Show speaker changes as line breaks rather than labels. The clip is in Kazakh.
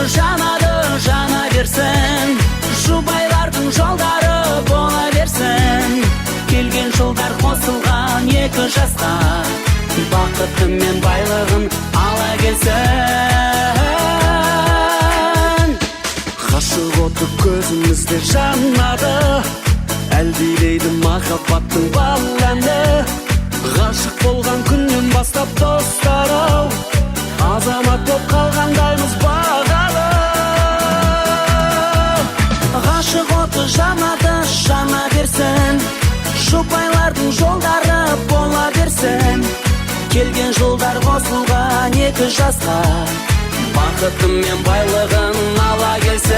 жанады, жана берсін. Жұбайлардың жолдары бола берсін. Келген жылдар қосылған екі жасқа, бақыты мен байлығын ала келсін. Ғашық оты көзімізде жанады, әлдилейді махаббаттың бал әні. Ғашық болған күннен бастап достар-ау, азамат боп қалғандаймыз бағалы. Ғашық оты жанады, жана берсін. Жұбайлардың жолдары бола берсін. Келген жылдар қосылған екі жасқа, бақыты мен байлығын ала келсін.